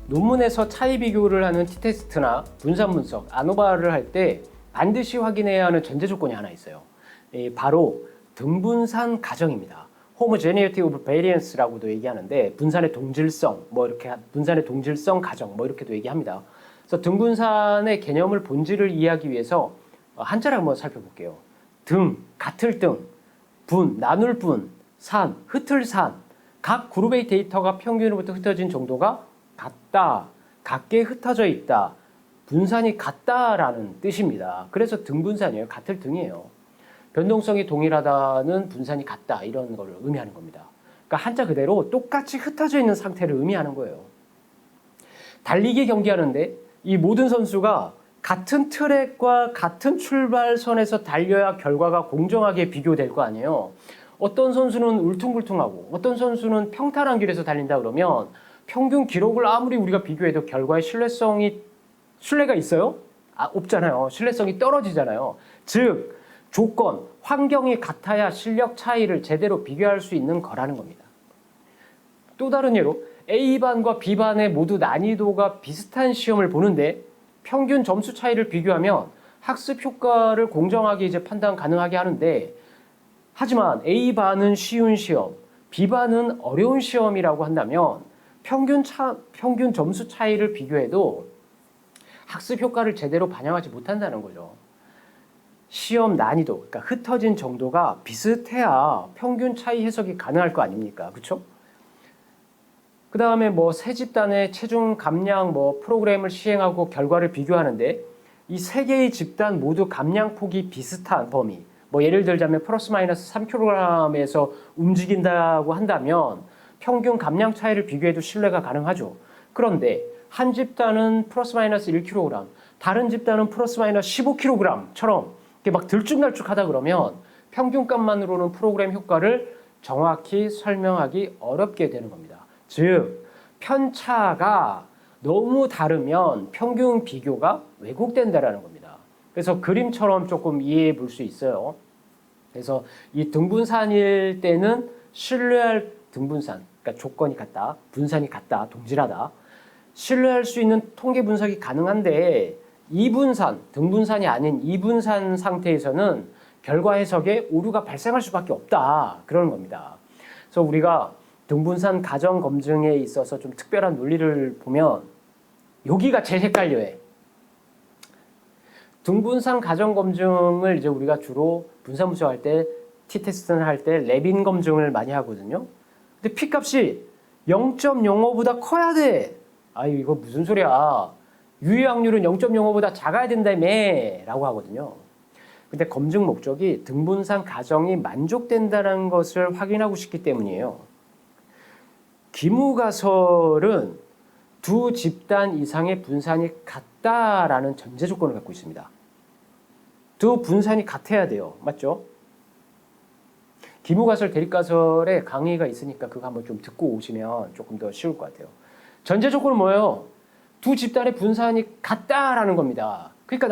논문에서 차이 비교를 하는 t-테스트나 분산 분석, 아노바를 할 때 반드시 확인해야 하는 전제 조건이 하나 있어요. 바로 등분산 가정입니다. homogeneity of variance라고도 얘기하는데 분산의 동질성, 분산의 동질성 가정 이렇게도 얘기합니다. 그래서 등분산의 개념을 본질을 이해하기 위해서 한자를 한번 살펴볼게요. 등, 같을 등, 분, 나눌 분, 산, 흩을 산. 각 그룹의 데이터가 평균으로부터 흩어진 정도가 같다, 같게 흩어져 있다, 분산이 같다라는 뜻입니다. 그래서 등분산이에요. 같을 등이에요. 변동성이 동일하다는 분산이 같다 이런 걸 의미하는 겁니다. 그러니까 한자 그대로 똑같이 흩어져 있는 상태를 의미하는 거예요. 달리기 경기하는데 이 모든 선수가 같은 트랙과 같은 출발선에서 달려야 결과가 공정하게 비교될 거 아니에요. 어떤 선수는 울퉁불퉁하고 어떤 선수는 평탄한 길에서 달린다 그러면 평균 기록을 아무리 우리가 비교해도 결과의 신뢰가 있어요? 없잖아요. 신뢰성이 떨어지잖아요. 즉 조건, 환경이 같아야 실력 차이를 제대로 비교할 수 있는 거라는 겁니다. 또 다른 예로 A반과 B반의 모두 난이도가 비슷한 시험을 보는데 평균 점수 차이를 비교하면 학습 효과를 공정하게 판단 가능하게 하는데, 하지만 A반은 쉬운 시험, B반은 어려운 시험이라고 한다면 평균 점수 차이를 비교해도 학습 효과를 제대로 반영하지 못한다는 거죠. 시험 난이도, 그러니까 흩어진 정도가 비슷해야 평균 차이 해석이 가능할 거 아닙니까? 그렇죠? 그 다음에 세 집단의 체중 감량 프로그램을 시행하고 결과를 비교하는데 이 세 개의 집단 모두 감량폭이 비슷한 범위, 예를 들자면 플러스 마이너스 3kg에서 움직인다고 한다면 평균 감량 차이를 비교해도 신뢰가 가능하죠. 그런데 한 집단은 플러스 마이너스 1kg, 다른 집단은 플러스 마이너스 15kg처럼 이렇게 들쭉날쭉하다 그러면 평균값만으로는 프로그램 효과를 정확히 설명하기 어렵게 되는 겁니다. 즉 편차가 너무 다르면 평균 비교가 왜곡된다라는 겁니다. 그래서 그림처럼 조금 이해해 볼 수 있어요. 그래서 이 등분산일 때는 신뢰할 등분산, 그러니까 조건이 같다, 분산이 같다, 동질하다, 신뢰할 수 있는 통계 분석이 가능한데 이분산, 등분산이 아닌 이분산 상태에서는 결과 해석에 오류가 발생할 수밖에 없다, 그러는 겁니다. 그래서 우리가 등분산 가정 검증에 있어서 좀 특별한 논리를 보면 여기가 제일 헷갈려해. 등분산 가정 검증을 이제 우리가 주로 분산 분석할 때, t-테스트를 할 때 레빈 검증을 많이 하거든요. 근데 P값이 0.05보다 커야 돼. 아유, 이거 무슨 소리야. 유효확률은 0.05보다 작아야 된다며 라고 하거든요. 근데 검증 목적이 등분산 가정이 만족된다는 것을 확인하고 싶기 때문이에요. 기무가설은 두 집단 이상의 분산이 같다라는 전제 조건을 갖고 있습니다. 두 분산이 같아야 돼요. 맞죠? 기무가설, 대립가설에 강의가 있으니까 그거 한번 좀 듣고 오시면 조금 더 쉬울 것 같아요. 전제 조건은 뭐예요? 두 집단의 분산이 같다라는 겁니다. 그러니까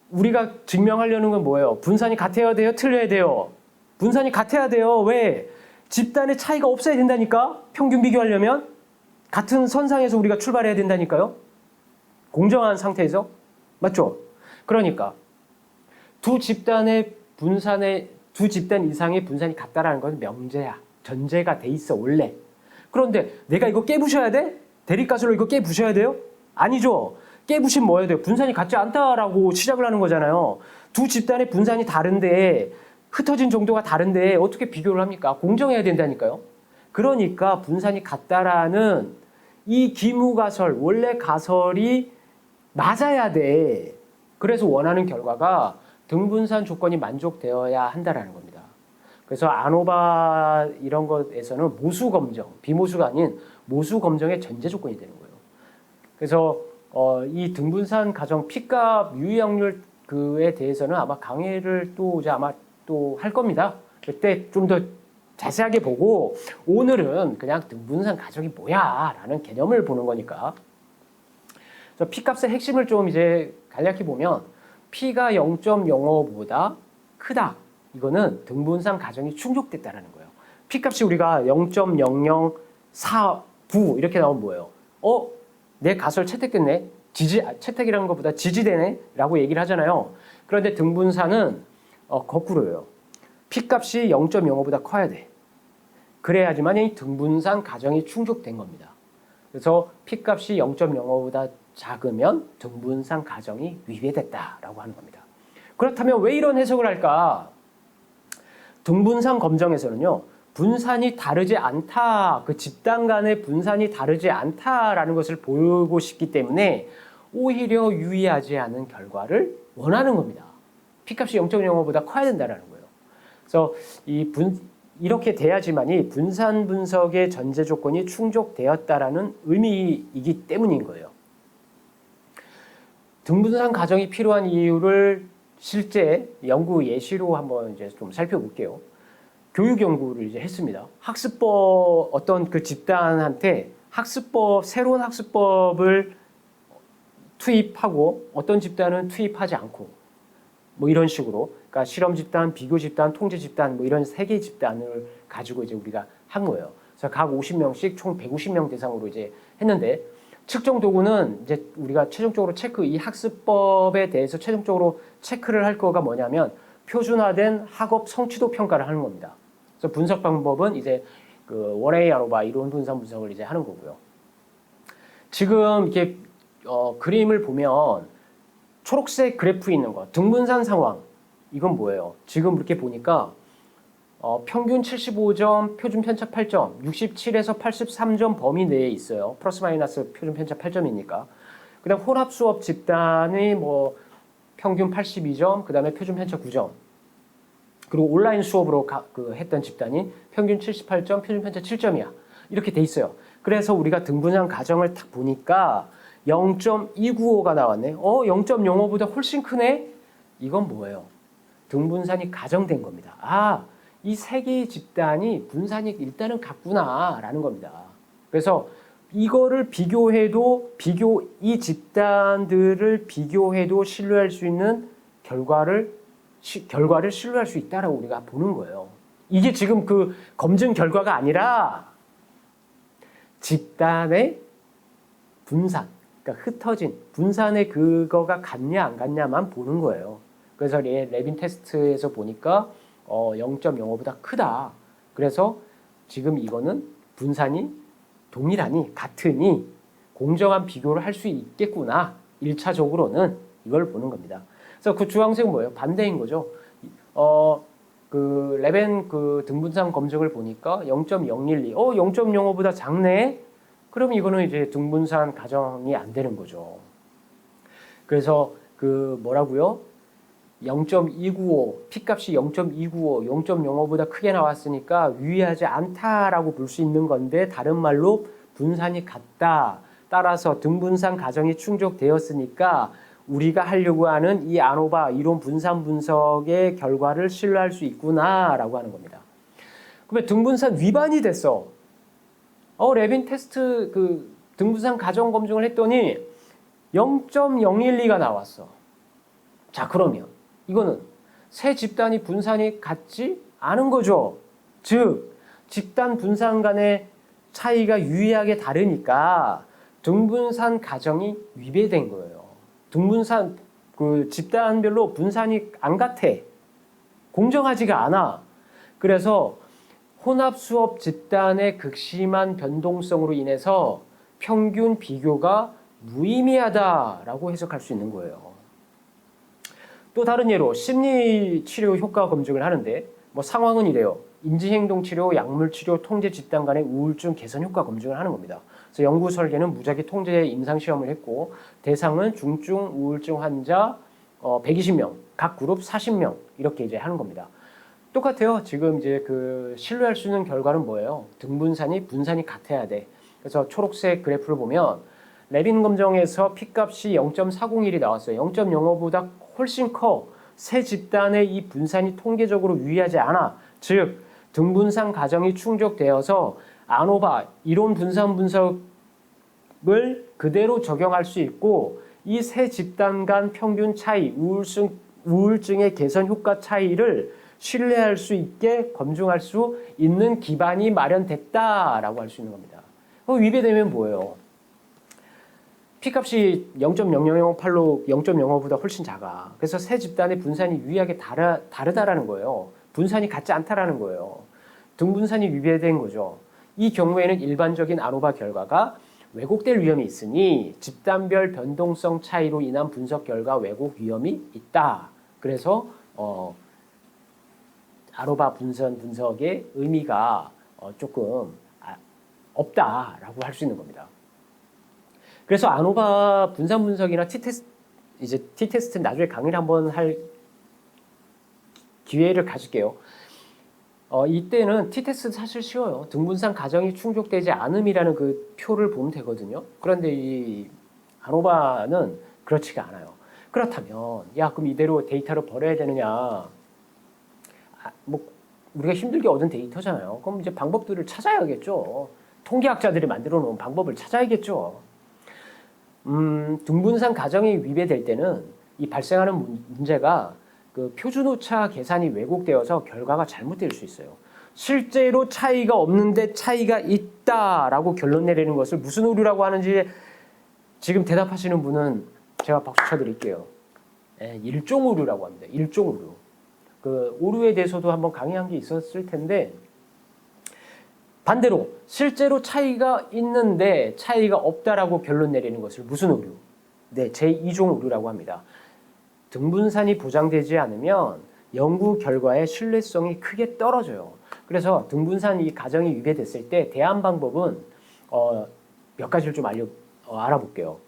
우리가 증명하려는 건 뭐예요? 분산이 같아야 돼요? 틀려야 돼요? 분산이 같아야 돼요. 왜? 집단의 차이가 없어야 된다니까? 평균 비교하려면? 같은 선상에서 우리가 출발해야 된다니까요? 공정한 상태에서? 맞죠? 그러니까 두 집단 이상의 분산이 같다라는 건 명제야. 전제가 돼 있어, 원래. 그런데 내가 이거 깨부셔야 돼? 대립가설로 이거 깨부셔야 돼요? 아니죠. 깨부시면 뭐 해야 돼요? 분산이 같지 않다라고 시작을 하는 거잖아요. 두 집단의 분산이 다른데, 흩어진 정도가 다른데 어떻게 비교를 합니까? 공정해야 된다니까요. 그러니까 분산이 같다라는 이 기무가설, 원래 가설이 맞아야 돼. 그래서 원하는 결과가 등분산 조건이 만족되어야 한다라는 겁니다. 그래서 아노바 이런 것에서는 모수 검정, 비모수가 아닌 모수 검정의 전제 조건이 되는 거예요. 그래서 이 등분산 가정 P값 유효확률 그에 대해서는 아마 강의를 또 할 겁니다. 그때 좀 더 자세하게 보고 오늘은 그냥 등분산 가정이 뭐야 라는 개념을 보는 거니까. 그래서 P값의 핵심을 좀 이제 간략히 보면 P가 0.05보다 크다. 이거는 등분산 가정이 충족됐다라는 거예요. P값이 우리가 0.0049 이렇게 나오면 뭐예요? 내 가설 채택됐네. 채택이라는 것보다 지지되네 라고 얘기를 하잖아요. 그런데 등분산은 거꾸로예요. P값이 0.05보다 커야 돼. 그래야지만 이 등분산 가정이 충족된 겁니다. 그래서 P값이 0.05보다 작으면 등분산 가정이 위배됐다라고 하는 겁니다. 그렇다면 왜 이런 해석을 할까? 등분산 검정에서는요. 분산이 다르지 않다. 그 집단 간의 분산이 다르지 않다라는 것을 보고 싶기 때문에 오히려 유의하지 않은 결과를 원하는 겁니다. P값이 0.05보다 커야 된다는 거예요. 그래서 이렇게 돼야지만이 분산 분석의 전제 조건이 충족되었다라는 의미이기 때문인 거예요. 등분산 가정이 필요한 이유를 실제 연구 예시로 한번 이제 좀 살펴볼게요. 교육 연구를 이제 했습니다. 학습법 어떤 그 집단한테 새로운 학습법을 투입하고 어떤 집단은 투입하지 않고 뭐 이런 식으로 그러니까 실험 집단, 비교 집단, 통제 집단 뭐 이런 3개 집단을 가지고 이제 우리가 한 거예요. 그래서 각 50명씩 총 150명 대상으로 이제 했는데 측정 도구는 이제 우리가 최종적으로 이 학습법에 대해서 최종적으로 체크를 할 거가 뭐냐면 표준화된 학업 성취도 평가를 하는 겁니다. 그래서 분석 방법은 이제 그 원A 아노바 이론 분산 분석을 이제 하는 거고요. 지금 이렇게 그림을 보면 초록색 그래프 있는 거 등분산 상황 이건 뭐예요? 지금 이렇게 보니까 평균 75점, 표준 편차 8점, 67에서 83점 범위 내에 있어요. 플러스 마이너스 표준 편차 8점이니까. 그다음 혼합 수업 집단의 뭐 평균 82점, 그다음에 표준 편차 9점. 그리고 온라인 수업으로 했던 집단이 평균 78점, 표준 편차 7점이야. 이렇게 돼 있어요. 그래서 우리가 등분산 가정을 딱 보니까 0.295가 나왔네. 0.05보다 훨씬 크네? 이건 뭐예요? 등분산이 가정된 겁니다. 이 3개의 집단이 분산이 일단은 같구나라는 겁니다. 그래서 이거를 이 집단들을 비교해도 신뢰할 수 있는 결과를 신뢰할 수 있다라고 우리가 보는 거예요. 이게 지금 그 검증 결과가 아니라 집단의 분산, 그러니까 흩어진 분산의 그거가 같냐 안 같냐만 보는 거예요. 그래서 레빈 테스트에서 보니까 0.05보다 크다. 그래서 지금 이거는 분산이 동일하니 같으니 공정한 비교를 할 수 있겠구나. 1차적으로는 이걸 보는 겁니다. 그래서 그 주황색은 뭐예요? 반대인 거죠. 그 레벤 그 등분산 검증을 보니까 0.012, 0.05보다 작네. 그럼 이거는 이제 등분산 가정이 안 되는 거죠. 그래서 그 뭐라고요? 0.295, P값이 0.295, 0.05보다 크게 나왔으니까 유의하지 않다라고 볼 수 있는 건데 다른 말로 분산이 같다. 따라서 등분산 가정이 충족되었으니까 우리가 하려고 하는 이 아노바 이론 분산 분석의 결과를 신뢰할 수 있구나라고 하는 겁니다. 그러면 등분산 위반이 됐어. 레빈 테스트 그 등분산 가정 검증을 했더니 0.012가 나왔어. 자, 그러면 이거는 세 집단이 분산이 같지 않은 거죠. 즉, 집단 분산 간의 차이가 유의하게 다르니까 등분산 가정이 위배된 거예요. 등분산 그 집단별로 분산이 안 같아. 공정하지가 않아. 그래서 혼합 수업 집단의 극심한 변동성으로 인해서 평균 비교가 무의미하다라고 해석할 수 있는 거예요. 또 다른 예로 심리치료 효과 검증을 하는데 뭐 상황은 이래요. 인지행동치료, 약물치료, 통제 집단 간의 우울증 개선 효과 검증을 하는 겁니다. 그래서 연구 설계는 무작위 통제 임상시험을 했고 대상은 중증 우울증 환자 120명, 각 그룹 40명 이렇게 이제 하는 겁니다. 똑같아요. 지금 이제 그 신뢰할 수 있는 결과는 뭐예요? 등분산이 분산이 같아야 돼. 그래서 초록색 그래프를 보면 레빈 검정에서 P값이 0.401이 나왔어요. 0.05보다 훨씬 커. 세 집단의 이 분산이 통계적으로 유의하지 않아. 즉 등분산 가정이 충족되어서 아노바 이론 분산 분석을 그대로 적용할 수 있고 이 세 집단 간 평균 차이, 우울증의 개선 효과 차이를 신뢰할 수 있게 검증할 수 있는 기반이 마련됐다라고 할 수 있는 겁니다. 위배되면 뭐예요? P값이 0.0008로 0.05보다 훨씬 작아. 그래서 세 집단의 분산이 유의하게 다르다라는 거예요. 분산이 같지 않다라는 거예요. 등분산이 위배된 거죠. 이 경우에는 일반적인 아노바 결과가 왜곡될 위험이 있으니 집단별 변동성 차이로 인한 분석 결과 왜곡 위험이 있다. 그래서 아노바 분석의 의미가 조금 없다라고 할 수 있는 겁니다. 그래서 아노바 분산 분석이나 t-테스트 나중에 강의를 한번 할 기회를 가질게요. 이때는 t-테스트 사실 쉬워요. 등분산 가정이 충족되지 않음이라는 그 표를 보면 되거든요. 그런데 이 아노바는 그렇지가 않아요. 그렇다면 야 그럼 이대로 데이터를 버려야 되느냐? 뭐 우리가 힘들게 얻은 데이터잖아요. 그럼 이제 방법들을 찾아야겠죠. 통계학자들이 만들어 놓은 방법을 찾아야겠죠. 등분산 가정이 위배될 때는 이 발생하는 문제가 그 표준오차 계산이 왜곡되어서 결과가 잘못될 수 있어요. 실제로 차이가 없는데 차이가 있다라고 결론 내리는 것을 무슨 오류라고 하는지 지금 대답하시는 분은 제가 박수 쳐드릴게요. 일종 오류라고 합니다. 일종 오류. 그 오류에 대해서도 한번 강의한 게 있었을 텐데 반대로 실제로 차이가 있는데 차이가 없다라고 결론 내리는 것을 무슨 오류? 네, 제2종 오류라고 합니다. 등분산이 보장되지 않으면 연구 결과의 신뢰성이 크게 떨어져요. 그래서 등분산 이 가정이 위배됐을 때 대안 방법은 몇 가지를 좀 알아볼게요.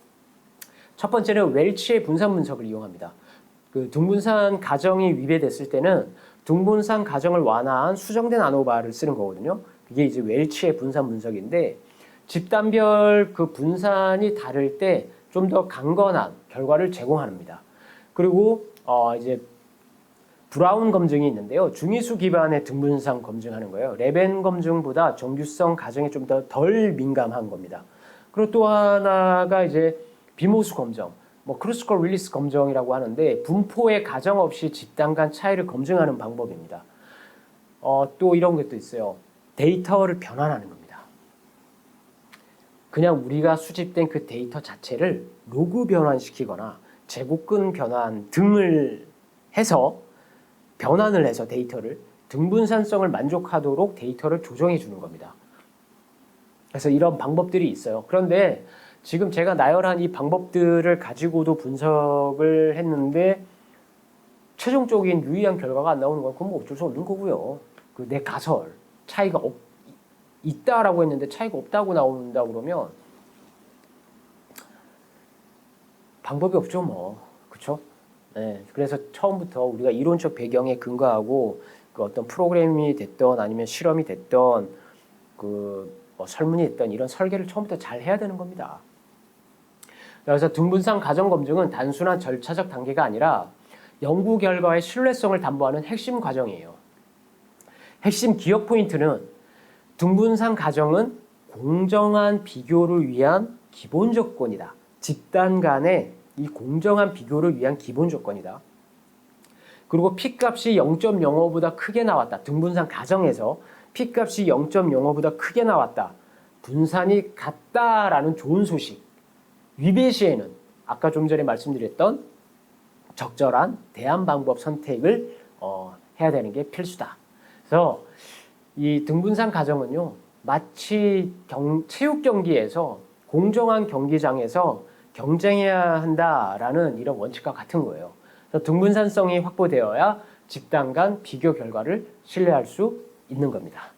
첫 번째는 웰치의 분산 분석을 이용합니다. 그 등분산 가정이 위배됐을 때는 등분산 가정을 완화한 수정된 아노바를 쓰는 거거든요. 이게 이제 웰치의 분산 분석인데 집단별 그 분산이 다를 때 좀 더 강건한 결과를 제공합니다. 그리고 이제 브라운 검증이 있는데요. 중위수 기반의 등분산 검증하는 거예요. 레벤 검증보다 정규성 가정에 좀 더 덜 민감한 겁니다. 그리고 또 하나가 이제 비모수 검정, 뭐 크루스컬 릴리스 검정이라고 하는데 분포의 가정 없이 집단 간 차이를 검증하는 방법입니다. 또 이런 것도 있어요. 데이터를 변환하는 겁니다. 그냥 우리가 수집된 그 데이터 자체를 로그 변환시키거나 제곱근 변환 등을 해서 변환을 해서 데이터를 등분산성을 만족하도록 데이터를 조정해 주는 겁니다. 그래서 이런 방법들이 있어요. 그런데 지금 제가 나열한 이 방법들을 가지고도 분석을 했는데 최종적인 유의한 결과가 안 나오는 건 그건 뭐 어쩔 수 없는 거고요. 그 내 가설 차이가 있다라고 했는데 차이가 없다고 나온다 그러면 방법이 없죠, 뭐. 그렇죠? 네, 그래서 처음부터 우리가 이론적 배경에 근거하고 그 어떤 프로그램이 됐던 아니면 실험이 됐던 그 뭐 설문이 됐던 이런 설계를 처음부터 잘 해야 되는 겁니다. 그래서 등분산 가정 검증은 단순한 절차적 단계가 아니라 연구 결과의 신뢰성을 담보하는 핵심 과정이에요. 핵심 기억 포인트는 등분산 가정은 공정한 비교를 위한 기본 조건이다. 집단 간의 이 공정한 비교를 위한 기본 조건이다. 그리고 P값이 0.05보다 크게 나왔다. 등분산 가정에서 P값이 0.05보다 크게 나왔다. 분산이 같다라는 좋은 소식. 위배 시에는 아까 좀 전에 말씀드렸던 적절한 대안 방법 선택을 해야 되는 게 필수다. 그래서 이 등분산 가정은요, 마치 체육 경기에서 공정한 경기장에서 경쟁해야 한다라는 이런 원칙과 같은 거예요. 그래서 등분산성이 확보되어야 집단 간 비교 결과를 신뢰할 수 있는 겁니다.